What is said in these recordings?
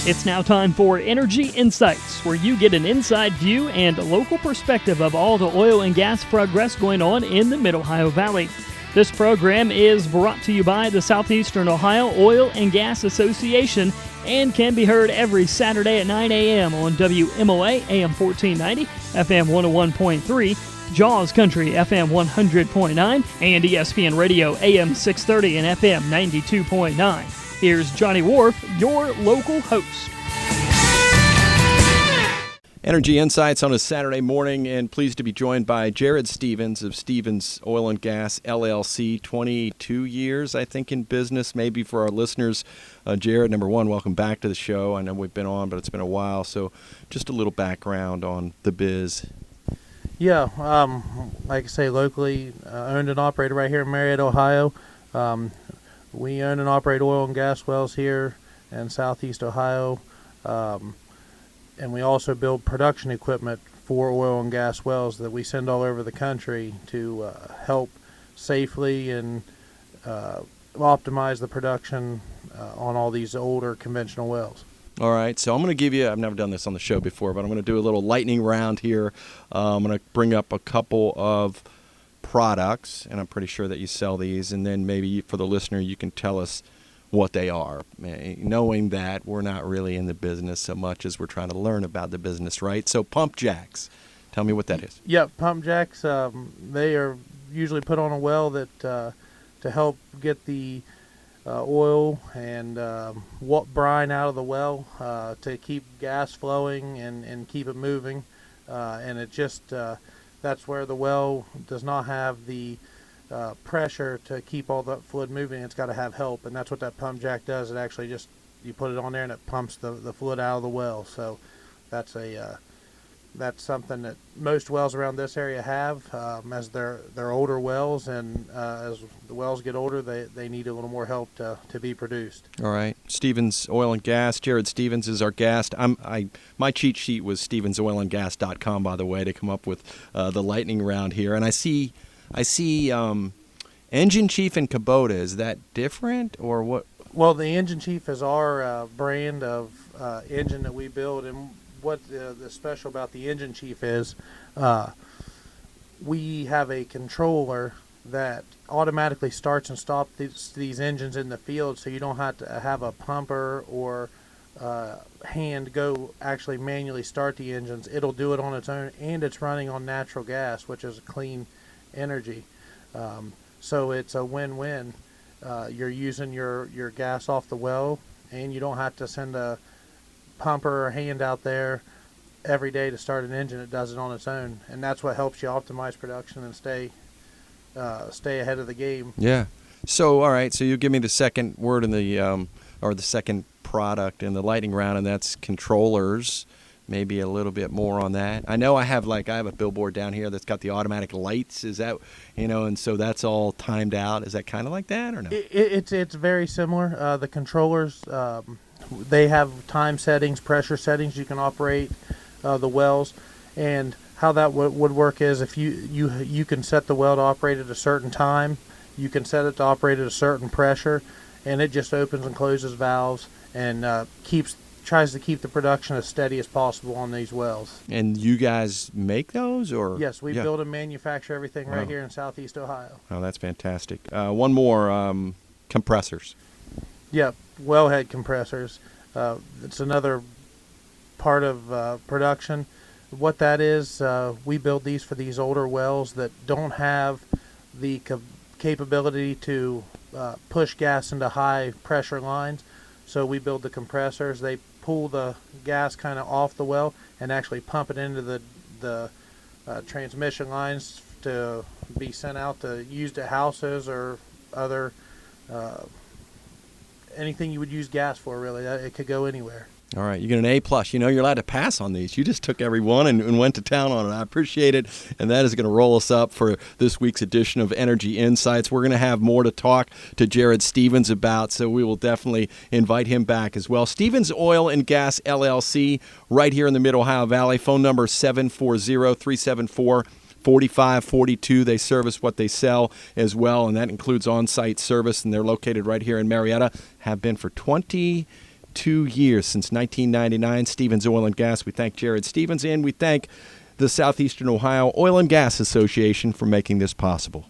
It's now time for Energy Insights, where you get an inside view and local perspective of all the oil and gas progress going on in the Mid-Ohio Valley. This program is brought to you by the Southeastern Ohio Oil and Gas Association and can be heard every Saturday at 9 a.m. on WMOA AM 1490, FM 101.3, JAWS Country FM 100.9, and ESPN Radio AM 630 and FM 92.9. Here's Johnny Wharf, your local host. Energy Insights on a Saturday morning, and pleased to be joined by Jared Stevens of Stevens Oil and Gas, LLC, 22 years, I think, in business, maybe for our listeners. Jared, number one, welcome back to the show. I know we've been on, but it's been a while, so just a little background on the biz. Yeah, like I say, locally owned and operated right here in Marietta, Ohio. We own and operate oil and gas wells here in Southeast Ohio. And we also build production equipment for oil and gas wells that we send all over the country to help safely and optimize the production on all these older conventional wells. All right, so I'm going to give you, I've never done this on the show before, but I'm going to do a little lightning round here. I'm going to bring up a couple of products, and I'm pretty sure that you sell these, and then maybe for the listener you can tell us what they are, knowing that we're not really in the business so much as we're trying to learn about the business, right? So pump jacks, tell me what that is. Yeah, pump jacks, they are usually put on a well that to help get the oil and brine out of the well to keep gas flowing and keep it moving, and it just that's where the well does not have the pressure to keep all the fluid moving. It's got to have help, and that's what that pump jack does. It actually just, you put it on there and it pumps the fluid out of the well. So that's that's something that most wells around this area have, as they're older wells, and as the wells get older, they need a little more help to be produced. All right, Stevens Oil and Gas. Jared Stevens is our guest. My cheat sheet was stevensoilandgas.com, by the way, to come up with the lightning round here, and I see Engine Chief and Kubota. Is that different or what? Well, the Engine Chief is our brand of engine that we build, and what the special about the Engine Chief is we have a controller that automatically starts and stops these engines in the field, so you don't have to have a pumper or hand go actually manually start the engines. It'll do it on its own, and it's running on natural gas, which is a clean energy. So it's a win-win. You're using your gas off the well, and you don't have to send a pumper or hand out there every day to start an engine. It does it on its own, and that's what helps you optimize production and stay ahead of the game. Yeah. So all right, so you give me the second word in the or the second product in the lightning round, and that's controllers. Maybe a little bit more on that. I know I have a billboard down here that's got the automatic lights. Is that, and so that's all timed out. Is that kind of like that or no? It's very similar. The controllers, they have time settings, pressure settings. You can operate the wells, and how that would work is if you can set the well to operate at a certain time. You can set it to operate at a certain pressure, and it just opens and closes valves and tries to keep the production as steady as possible on these wells. And you guys make those, or? Yes, we build and manufacture everything right here in Southeast Ohio. Oh, that's fantastic. One more, compressors. Yep, wellhead compressors. It's another part of production. What that is, we build these for these older wells that don't have the capability to push gas into high pressure lines. So we build the compressors. They pull the gas kind of off the well and actually pump it into the transmission lines to be sent out to used at houses or other anything you would use gas for, really. It could go anywhere. All right, you get an A+. You're allowed to pass on these. You just took every one and went to town on it. I appreciate it, and that is going to roll us up for this week's edition of Energy Insights. We're going to have more to talk to Jared Stevens about, so we will definitely invite him back as well. Stevens Oil and Gas, LLC, right here in the Mid-Ohio Valley. Phone number 740-374-4542. They service what they sell as well, and that includes on-site service, and they're located right here in Marietta. Have been for 22 22 years, since 1999, Stevens Oil and Gas. We thank Jared Stevens, and we thank the Southeastern Ohio Oil and Gas Association for making this possible.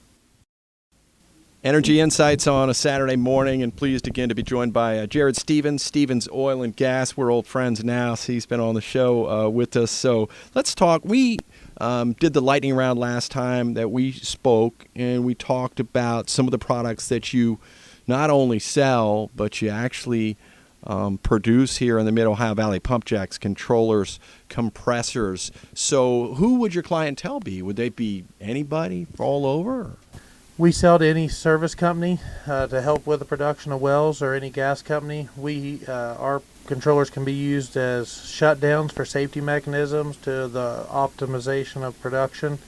Energy Insights on a Saturday morning, and pleased again to be joined by Jared Stevens, Stevens Oil and Gas. We're old friends now, so he's been on the show with us. So let's talk. We did the lightning round last time that we spoke, and we talked about some of the products that you not only sell, but you actually produce here in the Mid-Ohio Valley: pump jacks, controllers, compressors. So who would your clientele be? Would they be anybody all over? We sell to any service company to help with the production of wells, or any gas company. Our controllers can be used as shutdowns for safety mechanisms to the optimization of production.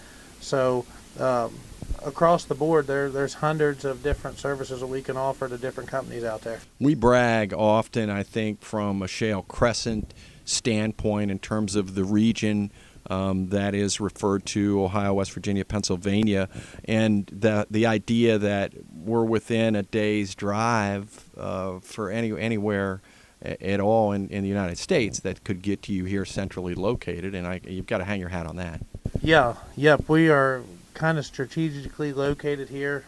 So across the board, there's hundreds of different services that we can offer to different companies out there. We brag often, I think, from a Shale Crescent standpoint in terms of the region that is referred to: Ohio, West Virginia, Pennsylvania, and the idea that we're within a day's drive for anywhere at all in the United States that could get to you here centrally located, and you've got to hang your hat on that. Yep, we are kind of strategically located here.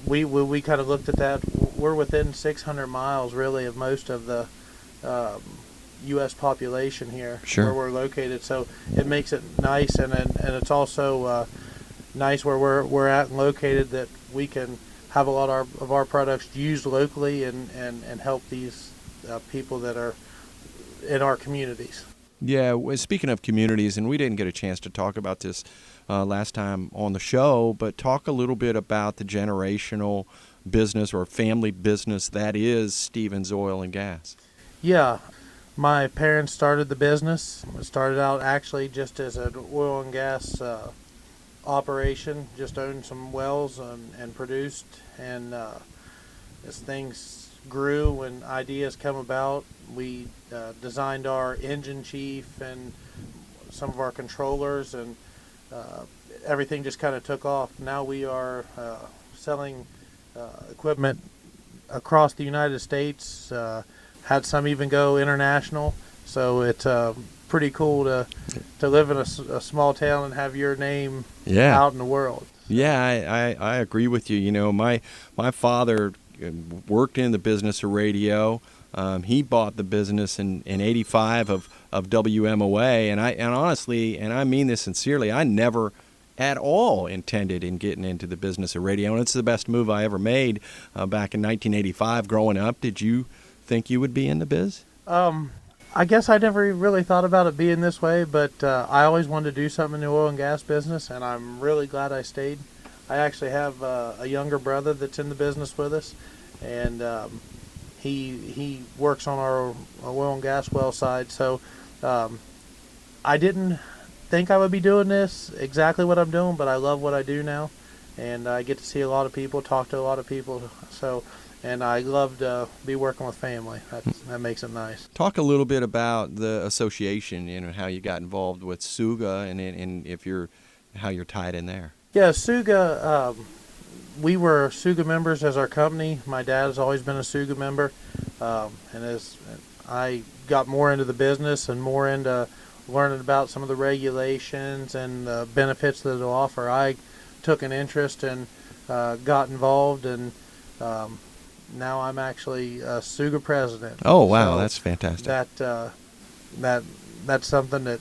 We kind of looked at that. We're within 600 miles really of most of the U.S. population here. Sure. Where we're located, so it makes it nice, and it's also nice where we're at and located, that we can have a lot of our products used locally and help these people that are in our communities. Yeah, speaking of communities, and we didn't get a chance to talk about this last time on the show, but talk a little bit about the generational business or family business that is Stevens Oil and Gas. Yeah. My parents started the business. It started out actually just as an oil and gas operation, just owned some wells and produced. And as things grew and ideas come about, we designed our engine chief and some of our controllers, and everything just kind of took off. Now we are selling equipment across the United States. Had some even go international, so it's pretty cool to live in a small town and have your name out in the world. Yeah, I agree with you. You know, my father worked in the business of radio. He bought the business in '85 of WMOA, and honestly, and I mean this sincerely, I never at all intended in getting into the business of radio, and it's the best move I ever made back in 1985 growing up. Did you think you would be in the biz? I guess I never really thought about it being this way, but I always wanted to do something in the oil and gas business, and I'm really glad I stayed. I actually have a younger brother that's in the business with us, and he works on our oil and gas well side. So I didn't think I would be doing this exactly what I'm doing, but I love what I do now, and I get to see a lot of people, talk to a lot of people. And I love to be working with family. That makes it nice. Talk a little bit about the association, you know, how you got involved with SUGA, and how you're tied in there. Yeah, SUGA, we were SUGA members as our company. My dad has always been a SUGA member. And as I got more into the business and more into learning about some of the regulations and the benefits that it'll offer, I took an interest and got involved, and now I'm actually a SUGA president. Oh wow, so that's fantastic. That's something that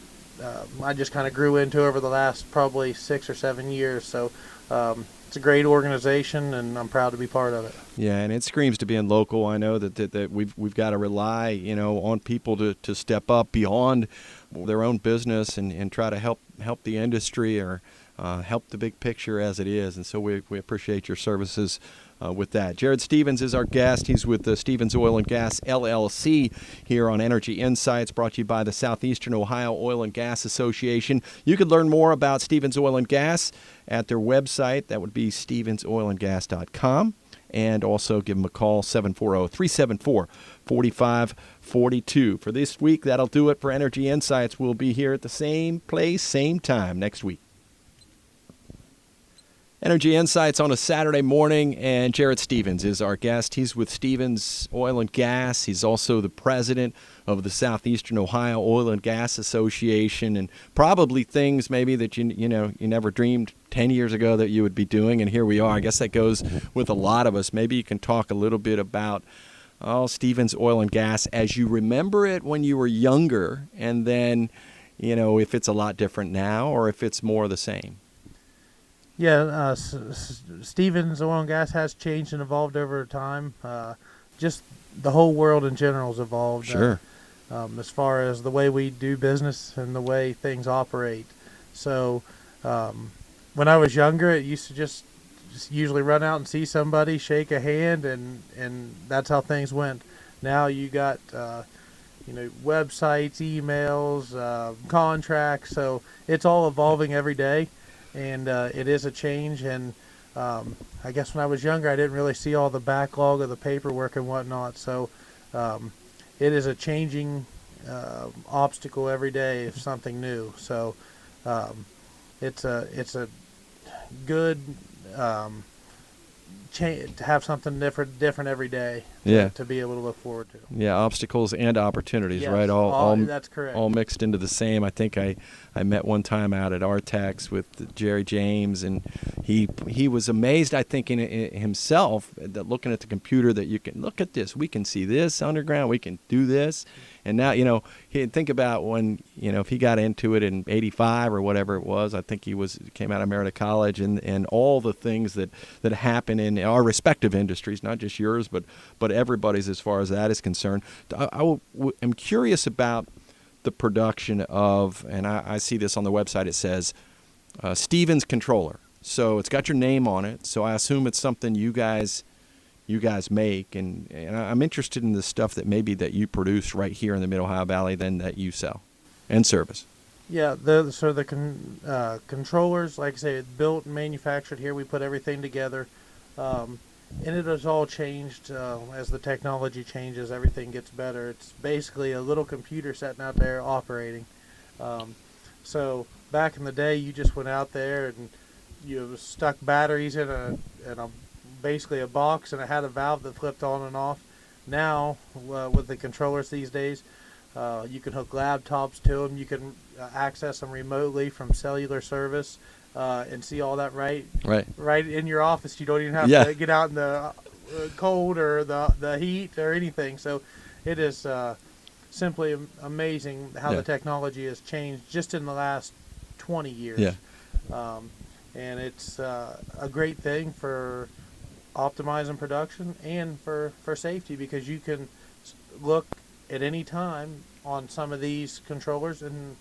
I just kind of grew into over the last probably 6 or 7 years. So it's a great organization, and I'm proud to be part of it. Yeah, and it screams to being local. I know that we've got to rely, you know, on people to step up beyond their own business and try to help the industry or help the big picture as it is. And so we appreciate your services with that. Jared Stevens is our guest. He's with the Stevens Oil and Gas LLC here on Energy Insights, brought to you by the Southeastern Ohio Oil and Gas Association. You can learn more about Stevens Oil and Gas at their website. That would be stevensoilandgas.com. And also give them a call, 740-374-4542. For this week, that'll do it for Energy Insights. We'll be here at the same place, same time next week. Energy Insights on a Saturday morning, and Jared Stevens is our guest. He's with Stevens Oil and Gas. He's also the president of the Southeastern Ohio Oil and Gas Association, and probably things maybe that you never dreamed 10 years ago that you would be doing, and here we are. I guess that goes with a lot of us. Maybe you can talk a little bit about Stevens Oil and Gas as you remember it when you were younger, and then if it's a lot different now or if it's more the same. Yeah, Stevens Oil and Gas has changed and evolved over time. Just the whole world in general has evolved. Sure. As far as the way we do business and the way things operate. So when I was younger, it used to just usually run out and see somebody, shake a hand, and that's how things went. Now you got websites, emails, contracts. So it's all evolving every day. And it is a change, and I guess when I was younger, I didn't really see all the backlog of the paperwork and whatnot. So it is a changing obstacle every day if something new. So it's a good to have something different every day. To be able to look forward to. Yeah, obstacles and opportunities, yes, right? All that's correct. All mixed into the same. I think I met one time out at Artex with Jerry James, and he was amazed, I think, in himself, that looking at the computer, that you can look at this, we can see this underground, we can do this. And now, he'd think about when, if he got into it in 85 or whatever it was, I think came out of Merida College, and all the things that happen in our respective industries, not just yours, but everybody's as far as that is concerned. I'm curious about the production of, and I see this on the website, it says Stevens Controller. So it's got your name on it, so I assume it's something you guys make, and I'm interested in the stuff that you produce right here in the Mid-Ohio Valley then that you sell and service. Yeah, the controllers, like I say, it's built and manufactured here. We put everything together, and it has all changed as the technology changes. Everything gets better. It's basically a little computer sitting out there operating. So back in the day, you just went out there and you stuck batteries in a basically a box, and it had a valve that flipped on and off. Now, with the controllers these days, you can hook laptops to them. You can access them remotely from cellular service and see all that right in your office. You don't even have to get out in the cold or the heat or anything. So it is simply amazing how the technology has changed just in the last 20 years. Yeah. And it's a great thing for optimizing production and for safety, because you can look at any time on some of these controllers and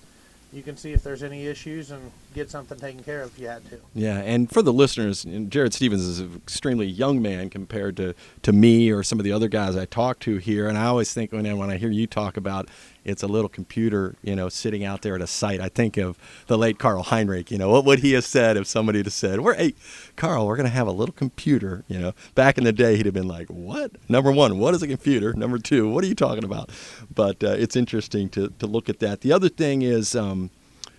you can see if there's any issues and get something taken care of if you had to. Yeah, and for the listeners, Jared Stevens is an extremely young man compared to me or some of the other guys I talk to here, and I always think when I hear you talk about it's a little computer, sitting out there at a site, I think of the late Carl Heinrich. What would he have said if somebody had said, hey, Carl, we're going to have a little computer? Back in the day, he'd have been like, what? Number one, what is a computer? Number two, what are you talking about? But it's interesting to look at that. The other thing is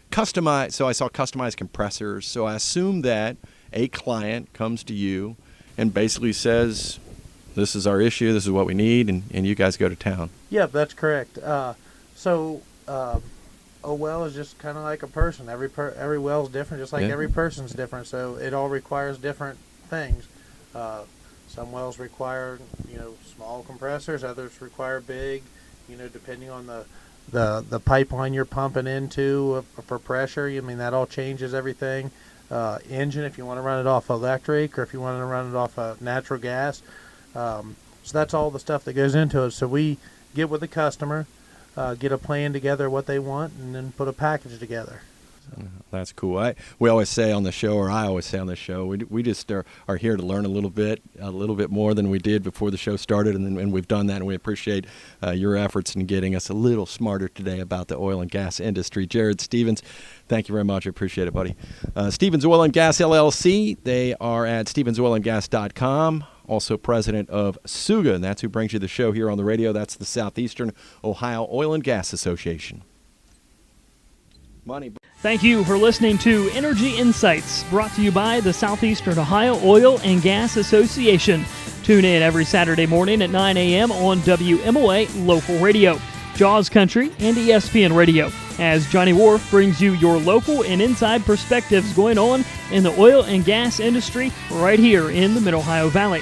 customized. So I saw customized compressors. So I assume that a client comes to you and basically says, this is our issue, this is what we need, and you guys go to town. Yeah, that's correct. So a well is just kind of like a person. Every well is different, just like every person's different. So it all requires different things. Some wells require small compressors. Others require big. Depending on the pipeline you're pumping into for pressure. That all changes everything. Engine, if you want to run it off electric or if you want to run it off natural gas. So that's all the stuff that goes into it. So we get with the customer, get a plan together, what they want, and then put a package together. So. That's cool. We always say on the show, or I always say on the show, we just are here to learn a little bit more than we did before the show started, and we've done that, and we appreciate your efforts in getting us a little smarter today about the oil and gas industry. Jared Stevens, thank you very much. I appreciate it, buddy. Stevens Oil and Gas LLC, they are at stevensoilandgas.com. Also president of SUGA, and that's who brings you the show here on the radio. That's the Southeastern Ohio Oil and Gas Association. Money. Thank you for listening to Energy Insights, brought to you by the Southeastern Ohio Oil and Gas Association. Tune in every Saturday morning at 9 a.m. on WMOA Local Radio, JAWS Country, and ESPN Radio, as Johnny Wharf brings you your local and inside perspectives going on in the oil and gas industry right here in the Mid-Ohio Valley.